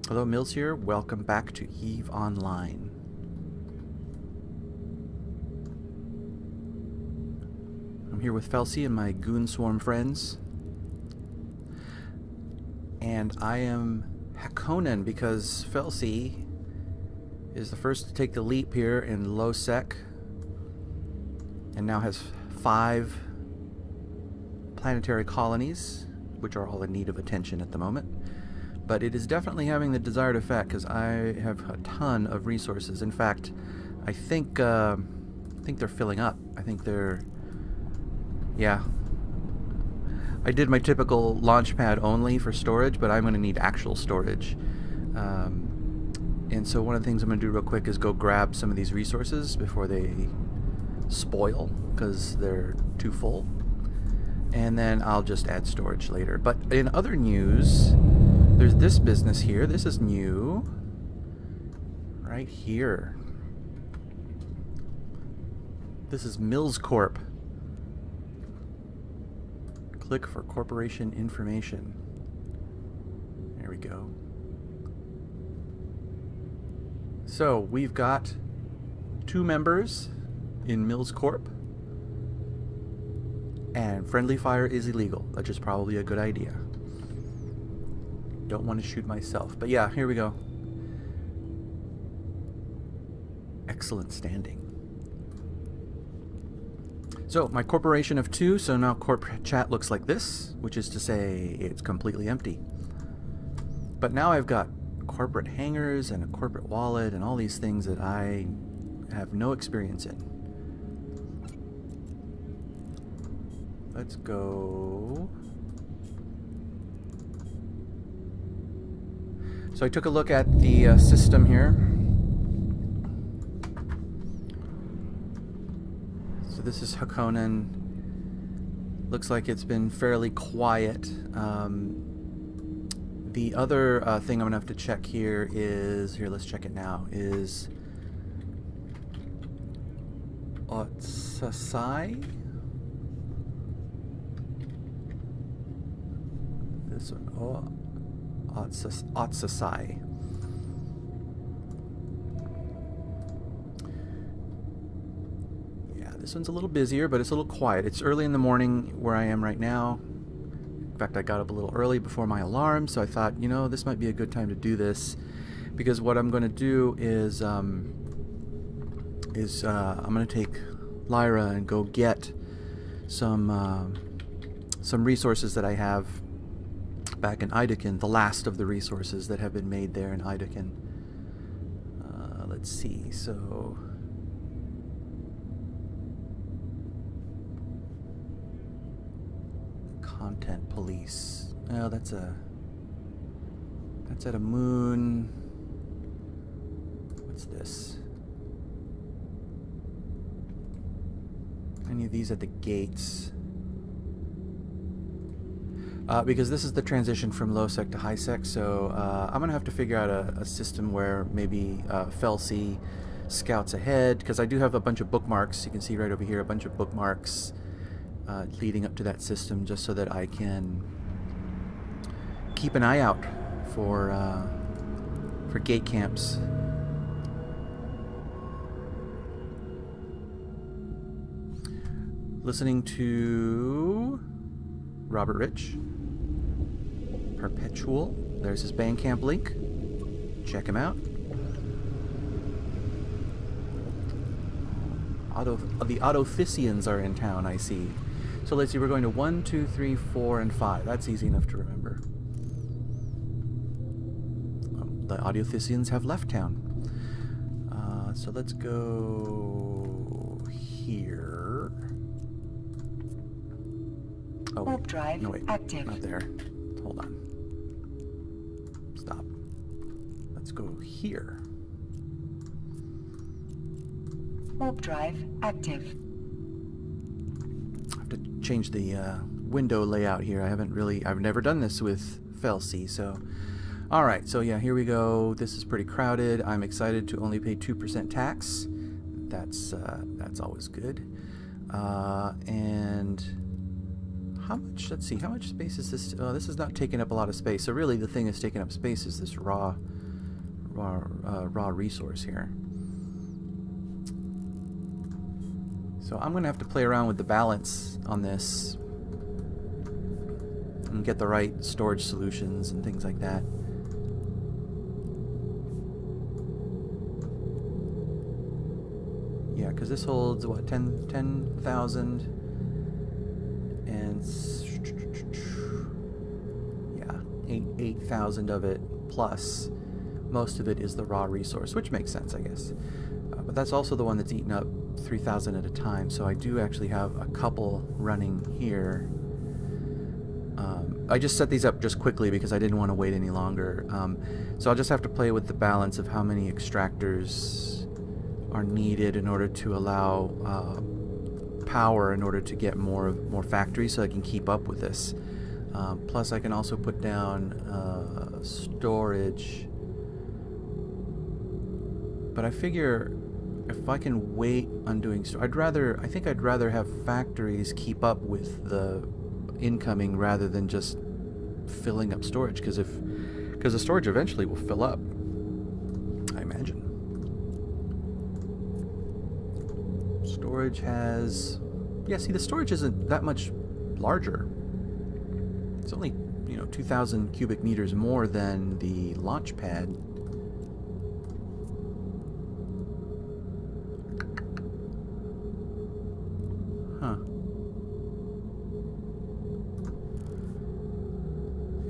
Hello, Mills here. Welcome back to EVE Online. I'm here with Felsi and my Goon Swarm friends. And I am Hakonen because Felsi is the first to take the leap here in low sec and now has 5 planetary colonies, which are all in need of attention at the moment. But it is definitely having the desired effect because I have a ton of resources. In fact, I think they're filling up. I think they're, yeah. I did my typical launch pad only for storage, but I'm going to need actual storage. And so one of the things I'm going to do real quick is go grab some of these resources before they spoil because they're too full. And then I'll just add storage later. But in other news, there's this business here. This is new. Right here. This is mmillsCorp. Click for corporation information. There we go. So we've got 2 members in mmillsCorp. And friendly fire is illegal, which is probably a good idea. Don't want to shoot myself. But yeah, here we go. Excellent standing. So my corporation of 2, so now corp chat looks like this, which is to say it's completely empty. But now I've got corporate hangars and a corporate wallet and all these things that I have no experience in. Let's go. So I took a look at the system here. So this is Hakonen. Looks like it's been fairly quiet. The other thing I'm gonna have to check here is, let's check it now, is Otsasai? This one, Otsasai. Yeah, this one's a little busier, but it's a little quiet. It's early in the morning where I am right now. In fact, I got up a little early before my alarm, so I thought, you know, this might be a good time to do this, because what I'm going to do is I'm going to take Lyra and go get some resources that I have back in Ideken, the last of the resources that have been made there in Ideken. Let's see, so content police. Oh, that's at a moon. What's this? Any of these at the gates? Because this is the transition from low sec to high sec, so I'm gonna have to figure out a system where maybe Felsi scouts ahead, because I do have a bunch of bookmarks. You can see right over here a bunch of bookmarks leading up to that system, just so that I can keep an eye out for gate camps. Listening to Robert Rich. Perpetual. There's his Bandcamp link. Check him out. The Autothicians are in town, I see. So let's see, we're going to 1, 2, 3, 4, and 5. That's easy enough to remember. The Autothicians have left town. So let's go here. Oh, Warp drive no, wait, active. not there. Hold on. Stop. Let's go here. Warp drive active. I have to change the window layout here. I've never done this with Felsi, so. Alright, so yeah, here we go. This is pretty crowded. I'm excited to only pay 2% tax. That's always good. And How much, let's see, how much space is this? This is not taking up a lot of space. So really the thing that's taking up space is this raw resource here. So I'm going to have to play around with the balance on this and get the right storage solutions and things like that. Yeah, because this holds, what, 10,000 and yeah, 8,000 of it, plus most of it is the raw resource, which makes sense, I guess. But that's also the one that's eaten up 3,000 at a time, so I do actually have a couple running here. I just set these up just quickly because I didn't want to wait any longer. So I'll just have to play with the balance of how many extractors are needed in order to allow power in order to get more factories, so I can keep up with this. Plus I can also put down storage, but I figure if I can wait on doing I think I'd rather have factories keep up with the incoming rather than just filling up storage, because the storage eventually will fill up, I imagine. Storage has, yeah, see, the storage isn't that much larger. It's only, 2,000 cubic meters more than the launch pad. Huh.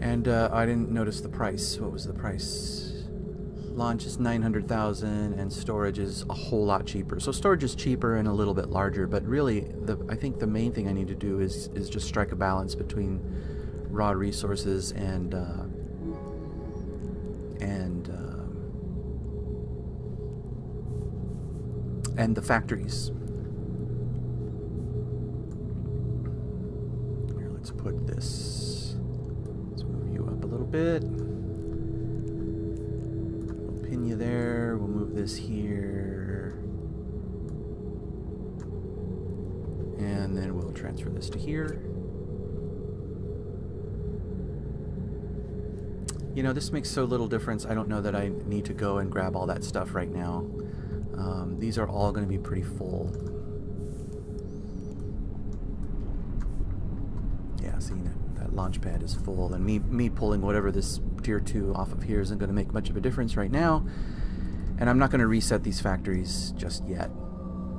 And I didn't notice the price. What was the price? Launch is 900,000 and storage is a whole lot cheaper. So storage is cheaper and a little bit larger, but really I think the main thing I need to do is just strike a balance between raw resources and the factories. Here, let's put this. Let's move you up a little bit. We'll pin you there. We'll move this here. And then we'll transfer this to here. This makes so little difference. I don't know that I need to go and grab all that stuff right now. These are all going to be pretty full. Yeah, see, that launch pad is full, and me pulling whatever this tier 2 off of here isn't going to make much of a difference right now. And I'm not going to reset these factories just yet.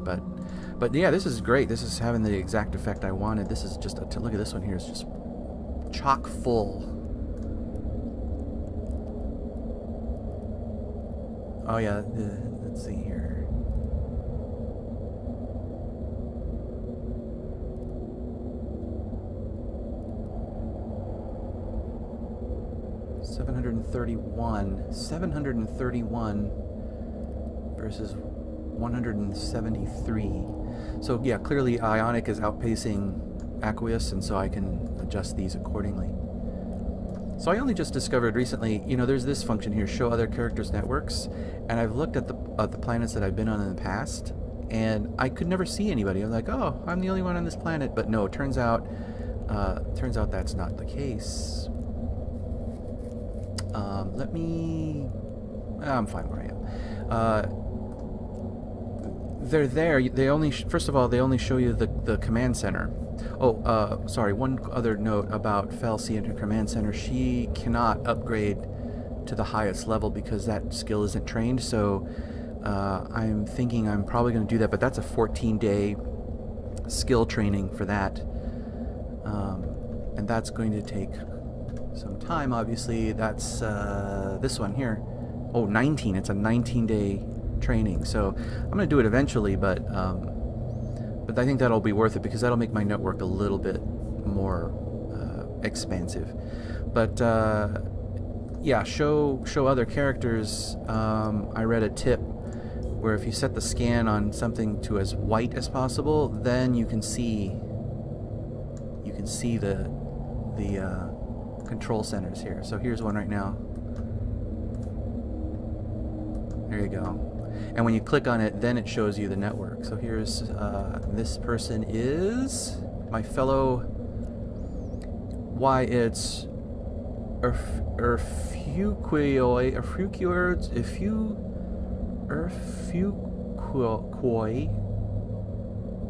But yeah, this is great. This is having the exact effect I wanted. This is just look at this one here. It's just chock full. Oh yeah, let's see here. $731 versus 173. So yeah, clearly Ionic is outpacing Aqueous, and so I can adjust these accordingly. So I only just discovered recently, there's this function here, show other characters' networks, and I've looked at the planets that I've been on in the past, and I could never see anybody. I'm like, oh, I'm the only one on this planet, but no, it turns out that's not the case. I'm fine where I am. They're there. First of all, they only show you the command center. Oh, sorry, one other note about mmillsC and her command center. She cannot upgrade to the highest level because that skill isn't trained, so I'm thinking I'm probably going to do that, but that's a 14-day skill training for that. And that's going to take some time, obviously. That's this one here. Oh, 19. It's a 19-day training, so I'm going to do it eventually, but I think that'll be worth it because that'll make my network a little bit more expansive. But yeah, show other characters. I read a tip where if you set the scan on something to as white as possible, then you can see the control centers here. So here's one right now. There you go. And when you click on it, then it shows you the network. So here's this person is my fellow why it's Erfuquoi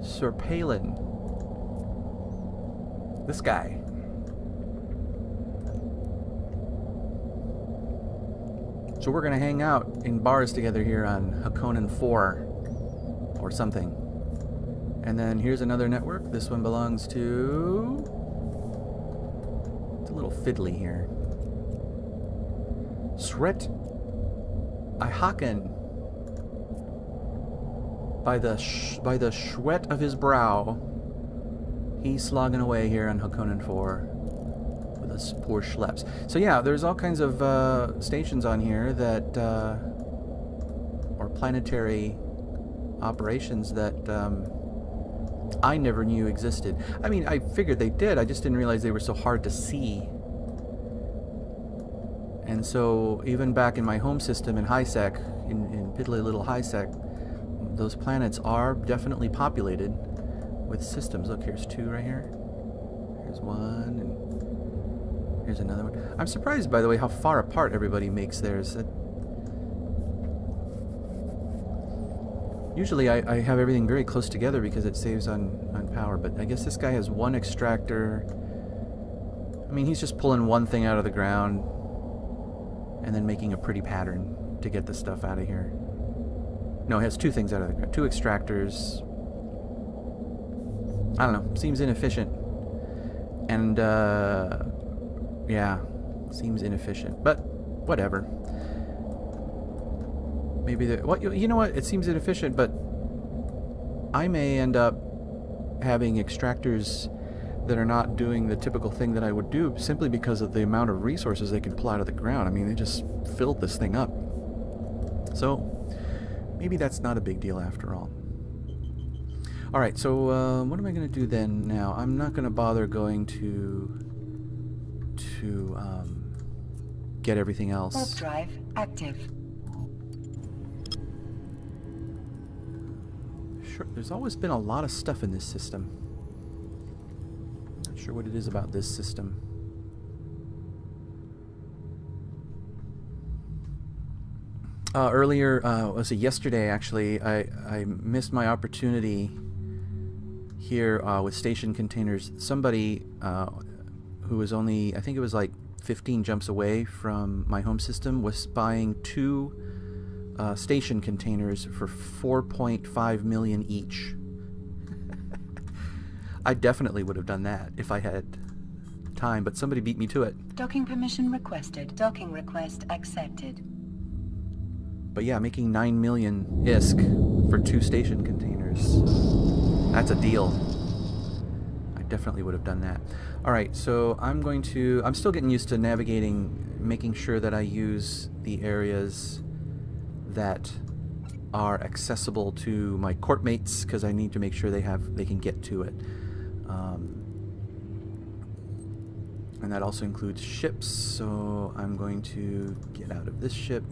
Serpalin. This guy. So we're gonna hang out in bars together here on Hakonen 4 or something. And then here's another network. This one belongs to... It's a little fiddly here. Sret Hakonen. By the sweat of his brow, he's slogging away here on Hakonen 4 with his poor schleps. So yeah, there's all kinds of stations on here that, or planetary operations that I never knew existed. I mean, I figured they did, I just didn't realize they were so hard to see. And so even back in my home system in HiSec, in piddly little HiSec, those planets are definitely populated with systems. Look, here's 2 right here. Here's 1, and here's another one. I'm surprised, by the way, how far apart everybody makes theirs. Usually I have everything very close together because it saves on power, but I guess this guy has 1 extractor. I mean, he's just pulling one thing out of the ground and then making a pretty pattern to get the stuff out of here. No, he has 2 things out of the ground. 2 extractors. I don't know. Seems inefficient. And, yeah. Seems inefficient. But, whatever. Maybe the... Well, you know what? It seems inefficient, but I may end up having extractors that are not doing the typical thing that I would do simply because of the amount of resources they can pull out of the ground. I mean, they just filled this thing up. So... maybe that's not a big deal after all. Alright, so what am I going to do then now? I'm not going to bother going to get everything else. Warp drive active. Sure, there's always been a lot of stuff in this system. Not sure what it is about this system. Earlier, was it yesterday actually, I missed my opportunity here with station containers. Somebody who was only, I think it was like 15 jumps away from my home system, was buying 2 station containers for 4.5 million each. I definitely would have done that if I had time, but somebody beat me to it. Docking permission requested. Docking request accepted. But yeah, making 9 million ISK for 2 station containers. That's a deal. I definitely would have done that. Alright, so I'm still getting used to navigating, making sure that I use the areas that are accessible to my corp mates, because I need to make sure they can get to it. And that also includes ships, so I'm going to get out of this ship.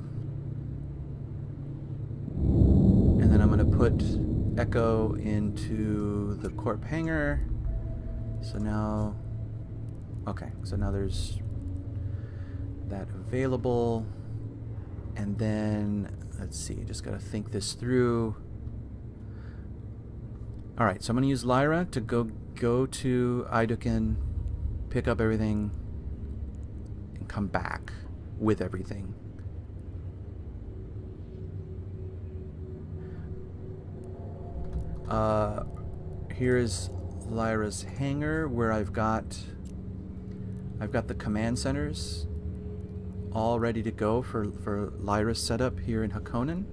And then I'm going to put Echo into the Corp hangar. So now... okay, so now there's that available. And then, let's see, just got to think this through. Alright, so I'm going to use Lyra to go to Iduken, pick up everything, and come back with everything. Here's Lyra's hangar, where I've got the command centers all ready to go for Lyra's setup here in Hakonen.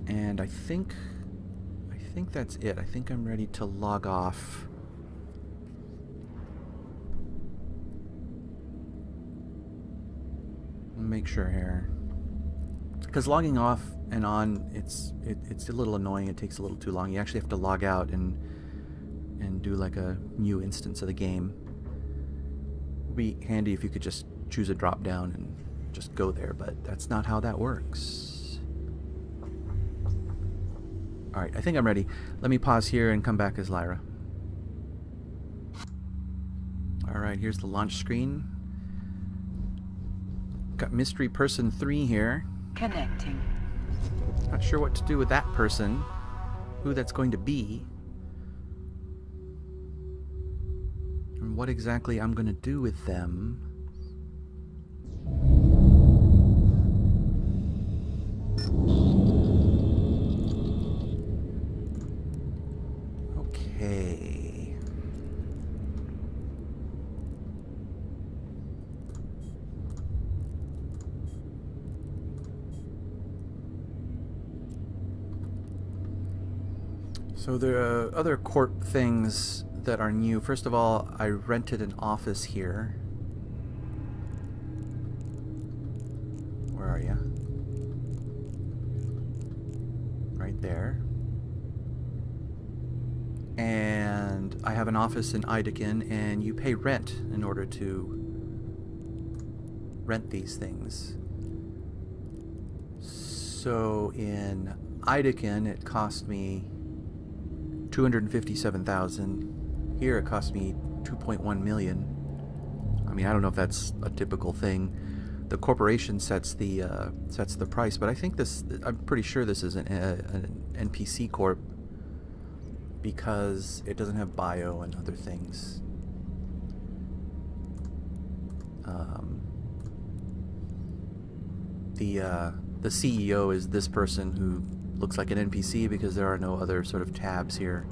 And I think that's it. I think I'm ready to log off. Make sure here, because logging off and on, it's a little annoying. It takes a little too long. You actually have to log out and do like a new instance of the game. It would be handy if you could just choose a drop down and just go there, but that's not how that works. Alright, I think I'm ready. Let me pause here and come back as Lyra. Alright, here's the launch screen. Got Mystery Person 3 here. Connecting. Not sure what to do with that person. Who that's going to be. And what exactly I'm going to do with them. Okay. So there are other Corp things that are new. First of all, I rented an office here. Where are you? Right there. And I have an office in Ideken, and you pay rent in order to rent these things. So in Ideken, it cost me $257,000. Here it cost me $2.1 million. I mean, I don't know if that's a typical thing. The corporation sets the price, but I think this. I'm pretty sure this is an mmillsCorp because it doesn't have bio and other things. The CEO is this person who looks like an NPC because there are no other sort of tabs here.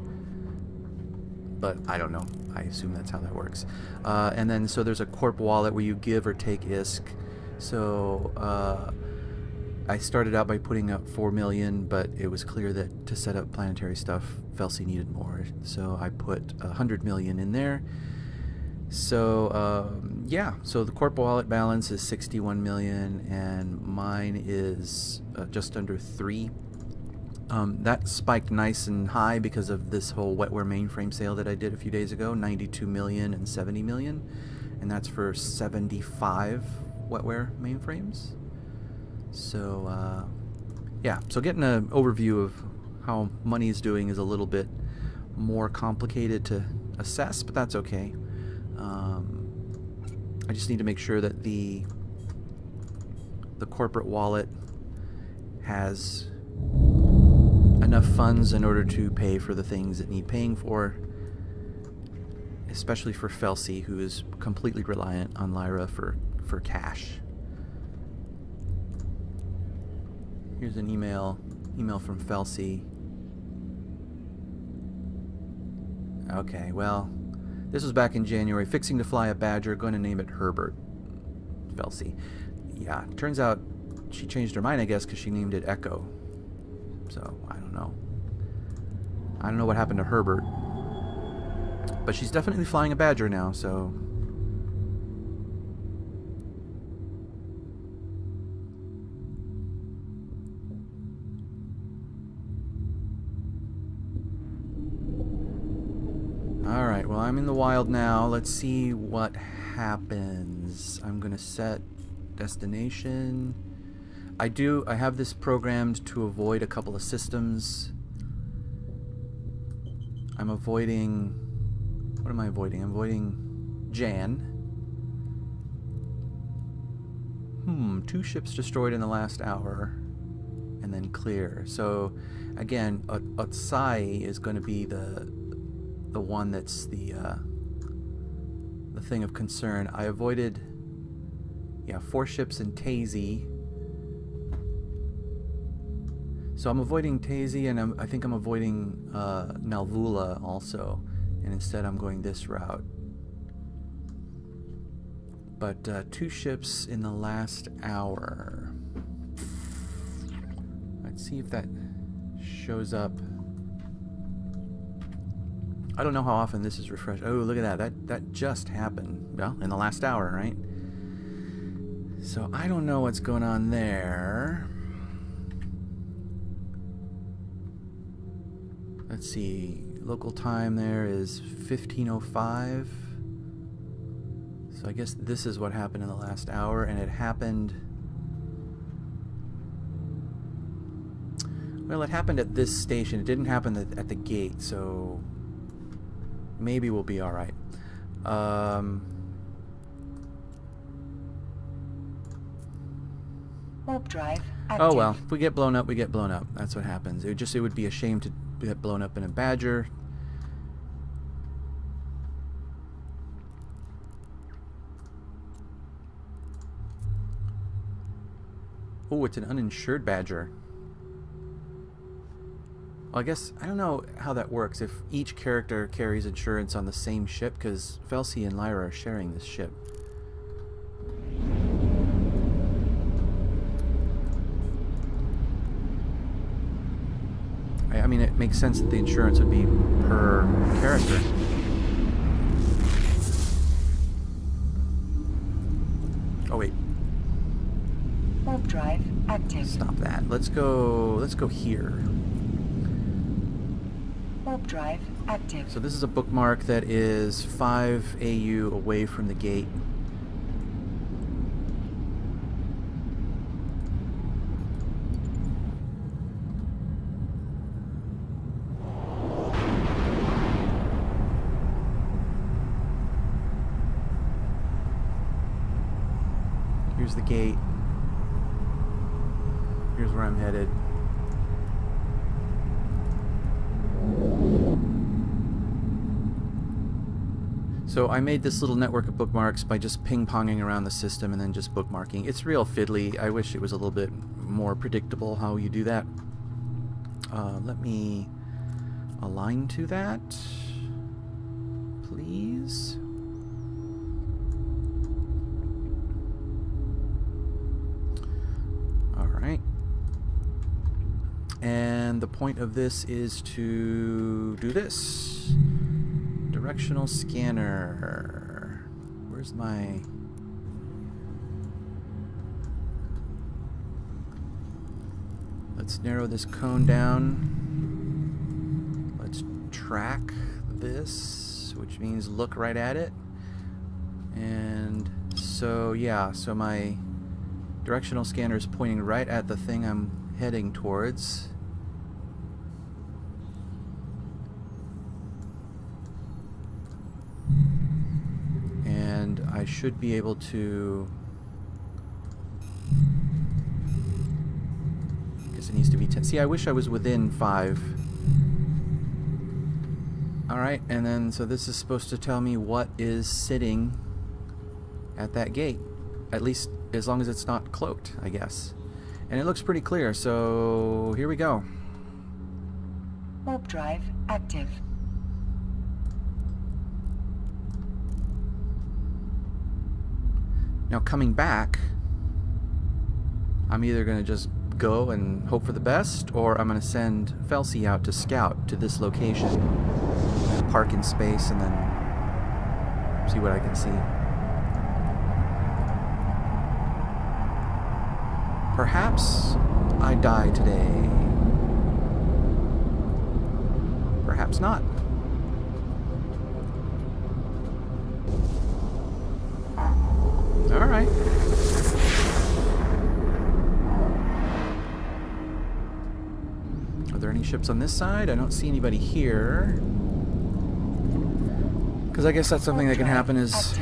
But I don't know. I assume that's how that works. And then so there's a Corp wallet where you give or take ISK. So I started out by putting up 4 million, but it was clear that to set up planetary stuff, Felsi needed more. So I put 100 million in there. So yeah, so the Corp wallet balance is 61 million, and mine is just under 3. That spiked nice and high because of this whole wetware mainframe sale that I did a few days ago, 92 million and 70 million, and that's for 75 wetware mainframes. So yeah, so getting an overview of how money is doing is a little bit more complicated to assess, but that's okay. I just need to make sure that the corporate wallet has enough funds in order to pay for the things it need paying for, especially for Felsi, who is completely reliant on Lyra for cash. Here's an email from Felsi. Okay, well, this was back in January. Fixing to fly a Badger, going to name it Herbert. Felsi. Yeah, turns out she changed her mind, I guess, because she named it Echo. So, I don't know. I don't know what happened to Herbert. But she's definitely flying a Badger now, so... Alright, well, I'm in the wild now. Let's see what happens. I'm gonna set destination. I have this programmed to avoid a couple of systems. I'm avoiding... What am I avoiding? I'm avoiding Jan. 2 ships destroyed in the last hour. And then clear. So, again, Otsai is going to be the one that's the thing of concern. I avoided, yeah, 4 ships in Tazy. So I'm avoiding Tazy, and I think I'm avoiding Nalvula also, and instead I'm going this route. But 2 ships in the last hour. Let's see if that shows up. I don't know how often this is refreshed. Oh, look at that. That just happened. Well, in the last hour, right? So I don't know what's going on there. Let's see. Local time there is 15:05. So I guess this is what happened in the last hour, and it happened... Well, it happened at this station. It didn't happen at the gate, so... Maybe we'll be alright. Warp drive active. Oh well, if we get blown up, we get blown up. That's what happens. It would be a shame to get blown up in a Badger. Oh, it's an uninsured Badger. Well, I guess, I don't know how that works, if each character carries insurance on the same ship, because Felsi and Lyra are sharing this ship. I mean, it makes sense that the insurance would be per character. Oh, wait. Warp drive active. Stop that. Let's go here. Warp drive active. So this is a bookmark that is 5 AU away from the gate. Here's the gate. Here's where I'm headed. So I made this little network of bookmarks by just ping-ponging around the system and then just bookmarking. It's real fiddly. I wish it was a little bit more predictable how you do that. Let me align to that, please. All right. And the point of this is to do this. Directional scanner. Where's my... Let's narrow this cone down. Let's track this, which means look right at it. And so, yeah, so my directional scanner is pointing right at the thing I'm heading towards. And I should be able to... Guess it needs to be 10. See, I wish I was within 5. Alright, and then, so this is supposed to tell me what is sitting at that gate. At least, as long as it's not cloaked, I guess. And it looks pretty clear, so here we go. Warp drive active. Now coming back, I'm either going to just go and hope for the best, or I'm going to send Felsi out to scout to this location, and park in space, and then see what I can see. Perhaps I die today. Perhaps not. All right. Are there any ships on this side? I don't see anybody here. Because I guess that's something that can happen is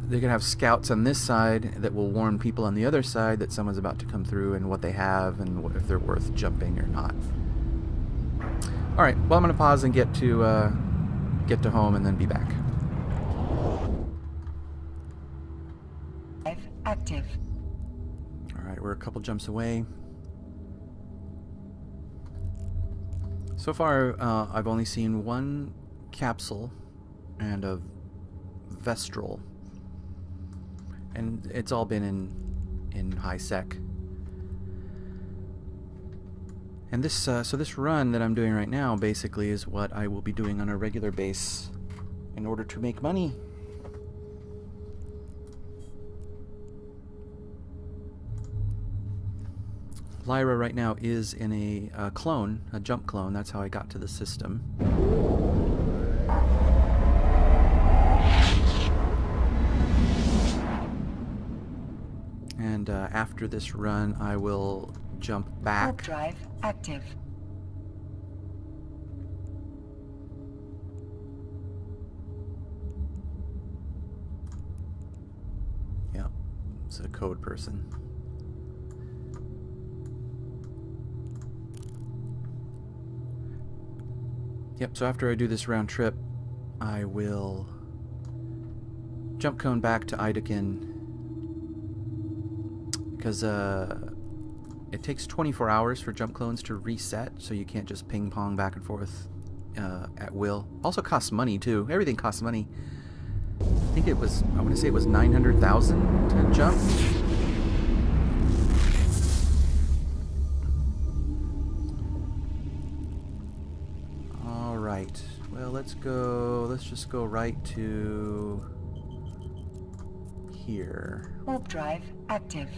they can have scouts on this side that will warn people on the other side that someone's about to come through and what they have and what, if they're worth jumping or not. All right. Well, I'm going to pause and get to home and then be back. Active. All right, we're a couple jumps away. So far, I've only seen one capsule and a Vestral, and it's all been in high sec. And this, so this run that I'm doing right now basically is what I will be doing on a regular base in order to make money. Lyra right now is in a clone, a jump clone. That's how I got to the system. And after this run, I will jump back. Warp drive active. Yeah, it's a code person. Yep, so after I do this round trip, I will jump cone back to Ideken, because it takes 24 hours for jump clones to reset, so you can't just ping pong back and forth at will. Also costs money too. Everything costs money. I think it was, I want to say it was 900,000 to jump. All right. Well, let's just go right to here. Warp drive active.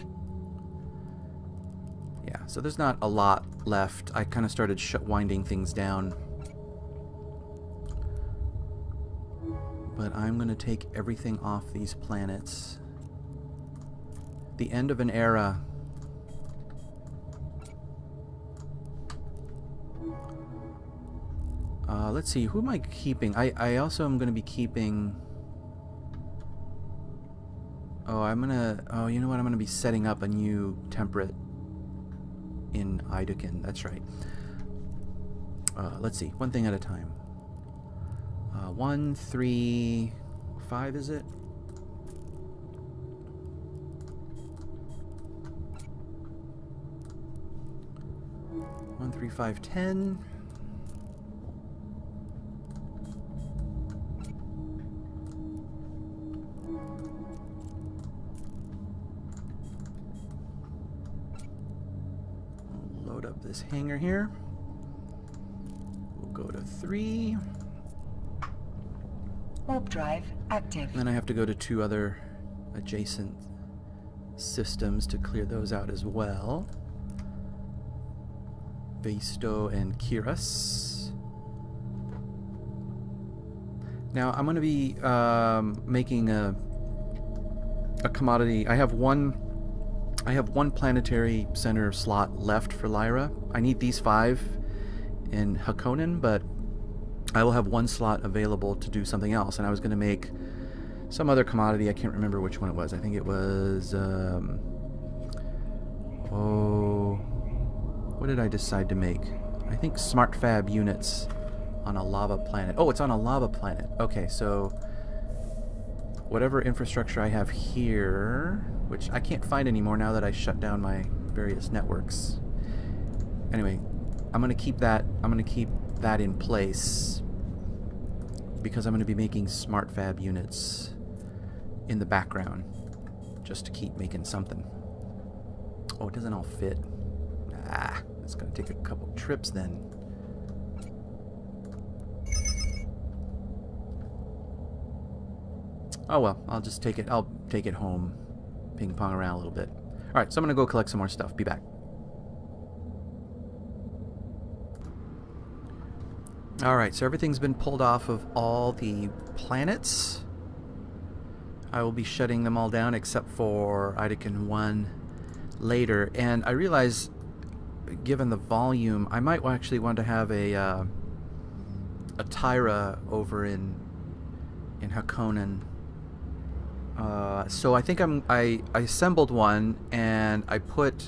Yeah, so there's not a lot left. I kind of started winding things down. But I'm going to take everything off these planets. The end of an era. Let's see, who am I keeping? I also am going to be keeping... Oh, oh, you know what? I'm going to be setting up a new temperate in Ideken. That's right. Let's see, one thing at a time. 1, 3, 5, is it? One, 3, 5, 10. Load up this hangar here. We'll go to 3. Warp drive active. And then I have to go to 2 other adjacent systems to clear those out as well. Visto and Kiras. Now I'm going to be making a commodity. I have one planetary center slot left for Lyra. I need these 5 in Hakonen, but I will have 1 slot available to do something else, and I was going to make some other commodity. I can't remember which one it was. I think it was, what did I decide to make? I think smart fab units on a lava planet. Oh, it's on a lava planet. Okay, so whatever infrastructure I have here, which I can't find anymore now that I shut down my various networks. Anyway, I'm going to keep that in place, because I'm going to be making smart fab units in the background just to keep making something. Oh, it doesn't all fit. Ah, it's going to take a couple trips then. Oh well, I'll take it home, ping pong around a little bit. Alright, so I'm going to go collect some more stuff. Be back. Alright, so everything's been pulled off of all the planets. I will be shutting them all down except for Ideken 1 later. And I realize, given the volume, I might actually want to have a Tyra over in Hakonen. So I think I assembled one, and I put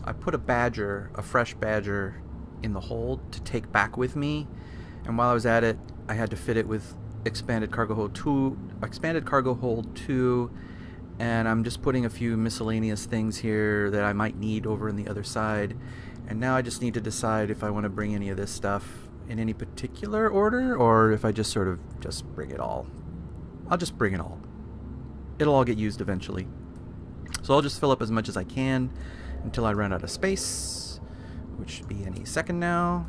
a Badger, a fresh Badger, in the hold to take back with me, and while I was at it, I had to fit it with expanded cargo hold 2, and I'm just putting a few miscellaneous things here that I might need over in the other side. And now I just need to decide if I want to bring any of this stuff in any particular order, or if I just sort of bring it all. I'll just bring it all. It'll all get used eventually. So I'll just fill up as much as I can until I run out of space, which should be any second now.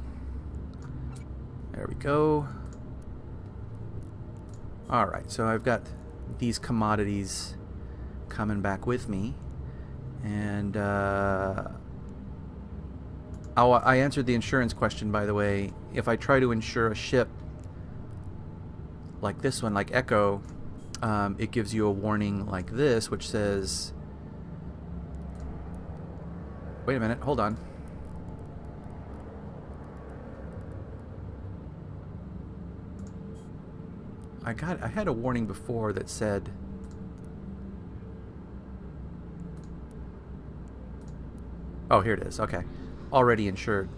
There we go. Alright, so I've got these commodities coming back with me. And I answered the insurance question, by the way. If I try to insure a ship like this one, like Echo, it gives you a warning like this, which says... Wait a minute, hold on. I had a warning before that said... Oh, here it is. Okay. Already insured.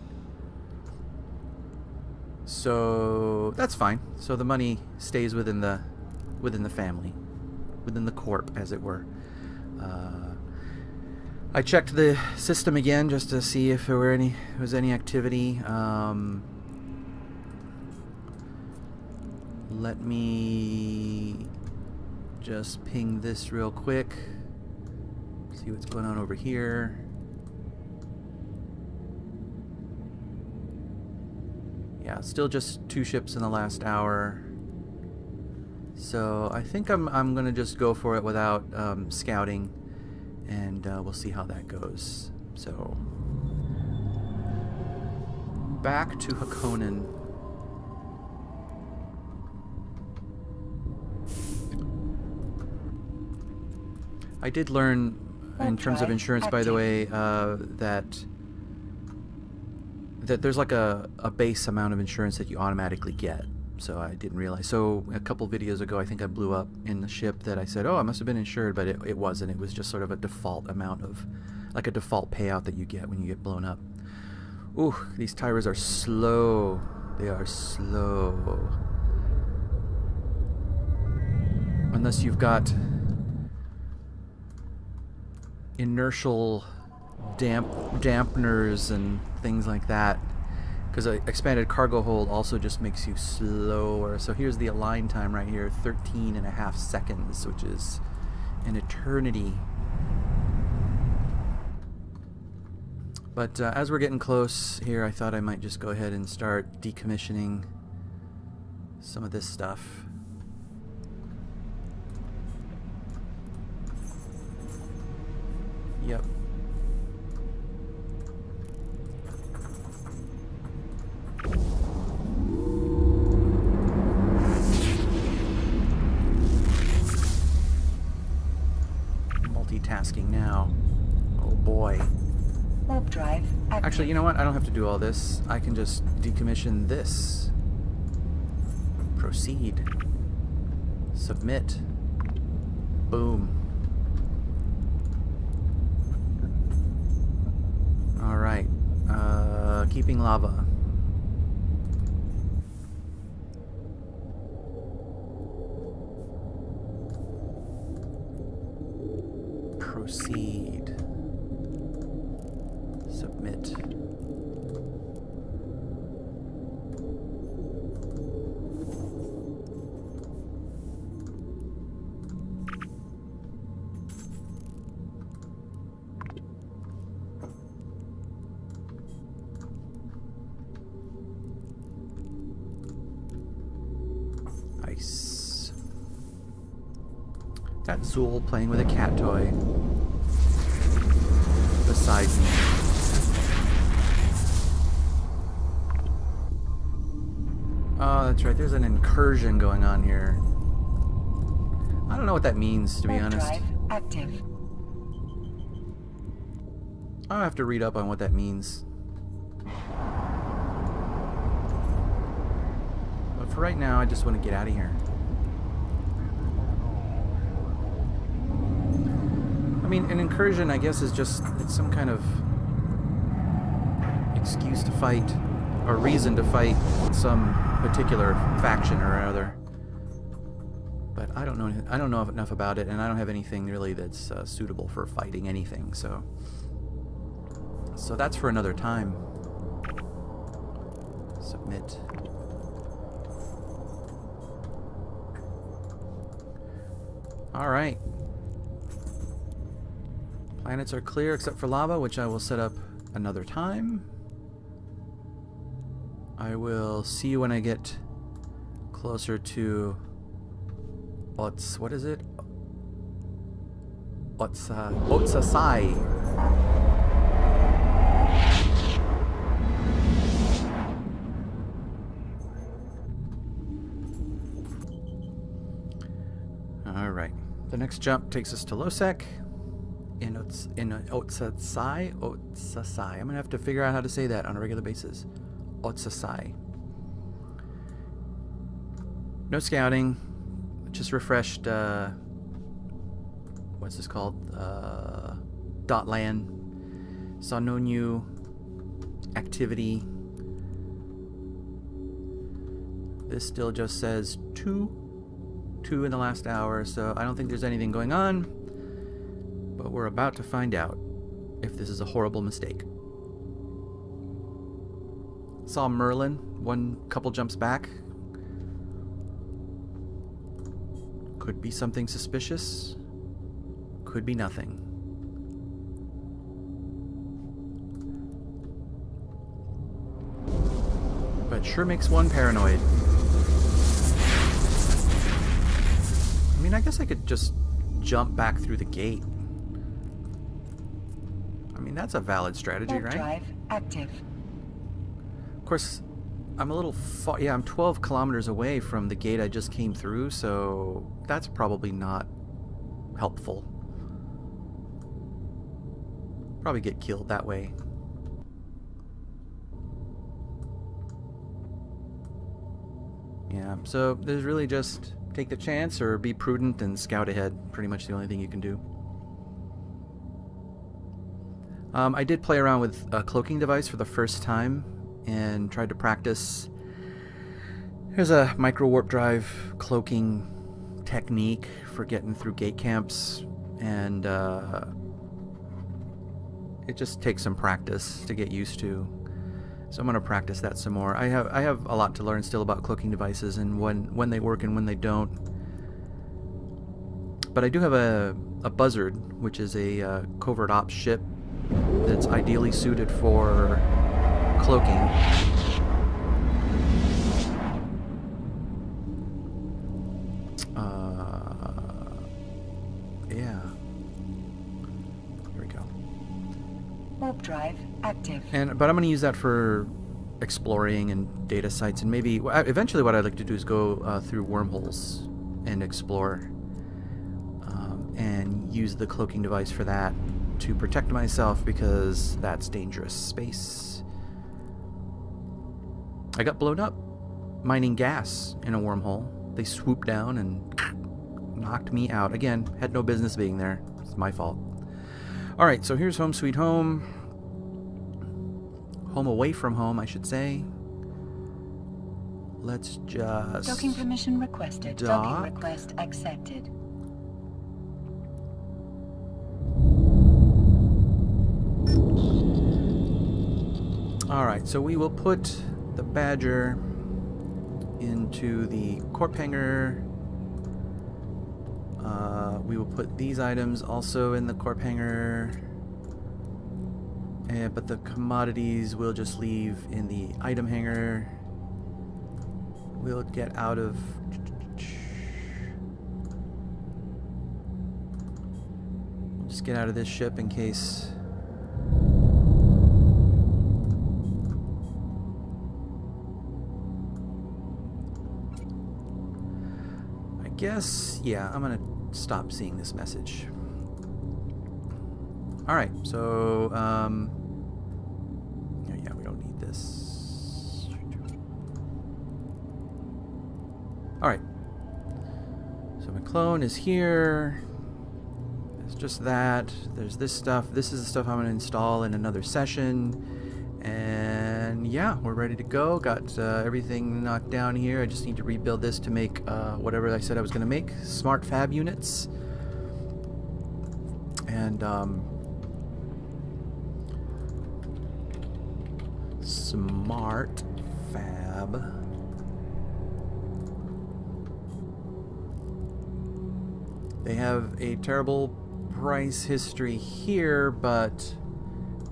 So that's fine. So the money stays within the family, within the corp, as it were. I checked the system again just to see if there was any activity. Let me just ping this real quick. See what's going on over here. Yeah, still just 2 ships in the last hour. So I think I'm gonna just go for it without scouting, and we'll see how that goes. So back to Hakonen. I did learn, in terms of insurance, by the way, that there's like a base amount of insurance that you automatically get. So I didn't realize. So a couple videos ago, I think I blew up in the ship that I said, oh, I must have been insured, but it wasn't. It was just sort of a default amount of, like a default payout that you get when you get blown up. Ooh, these tires are slow. They are slow. Unless you've got inertial dampeners and things like that, because an expanded cargo hold also just makes you slower. So here's the align time right here, 13.5 seconds, which is an eternity. But as we're getting close here, I thought I might just go ahead and start decommissioning some of this stuff. Yep. Multitasking now. Oh boy. Warp drive active. Actually, you know what? I don't have to do all this. I can just decommission this. Proceed. Submit. Boom. Alright. Keeping lava. Proceed. Submit. Nice. Got Zool playing with a cat toy beside me. Oh, that's right. There's an incursion going on here. I don't know what that means, to be honest. Drive active. I'll have to read up on what that means. But for right now, I just want to get out of here. I mean, an incursion, I guess, is just, it's some kind of excuse to fight, or reason to fight some particular faction or other. But I don't know enough about it, and I don't have anything really that's suitable for fighting anything, so that's for another time. Submit. Alright. Planets are clear except for lava, which I will set up another time. I will see you when I get closer to what is it? Otsasai. Alright. The next jump takes us to Losec. In Otsasai. I'm gonna have to figure out how to say that on a regular basis. Otsasai. No scouting. Just refreshed. What's this called? Dotland. Saw no new activity. This still just says 2 in the last hour, so I don't think there's anything going on. But we're about to find out if this is a horrible mistake. Saw Merlin, one couple jumps back. Could be something suspicious. Could be nothing. But sure makes one paranoid. I mean, I guess I could just jump back through the gate. I mean, that's a valid strategy, right? Drive active. Of course, I'm a little far. Yeah, I'm 12 kilometers away from the gate I just came through, so that's probably not helpful. Probably get killed that way. Yeah, so there's really just take the chance or be prudent and scout ahead. Pretty much the only thing you can do. I did play around with a cloaking device for the first time and tried to practice. Here's a micro warp drive cloaking technique for getting through gate camps, and it just takes some practice to get used to. So I'm going to practice that some more. I have a lot to learn still about cloaking devices and when they work and when they don't. But I do have a Buzzard, which is a covert ops ship that's ideally suited for cloaking. Yeah. Here we go. Warp drive active. But I'm going to use that for exploring and data sites, and maybe eventually what I'd like to do is go through wormholes and explore, and use the cloaking device for that to protect myself, because that's dangerous space. I got blown up mining gas in a wormhole. They swooped down and knocked me out. Again, had no business being there. It's my fault. Alright, so here's home sweet home. Home away from home, I should say. Let's just... Docking permission requested. dock. Docking request accepted. Alright, so we will put the Badger into the Corp hangar. We will put these items also in the Corp hangar. But the commodities we'll just leave in the item hangar. We'll get out of... We'll just get out of this ship in case... I guess, yeah, I'm gonna stop seeing this message. Alright, so, yeah, we don't need this. Alright. So my clone is here. It's just that. There's this stuff. This is the stuff I'm going to install in another session. And yeah, we're ready to go. Got everything knocked down here. I just need to rebuild this to make whatever I said I was going to make. Smart fab units. And, smart fab. They have a terrible price history here, but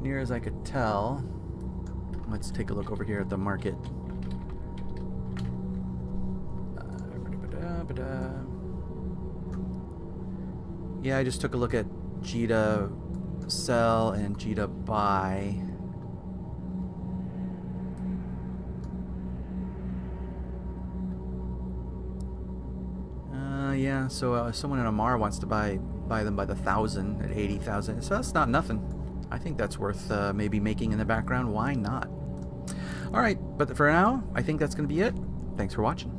near as I could tell, let's take a look over here at the market. Yeah, I just took a look at Jita sell and Jita buy. Yeah, so someone in Amar wants to buy them by the 1,000 at 80,000. So that's not nothing. I think that's worth maybe making in the background. Why not? All right, but for now, I think that's going to be it. Thanks for watching.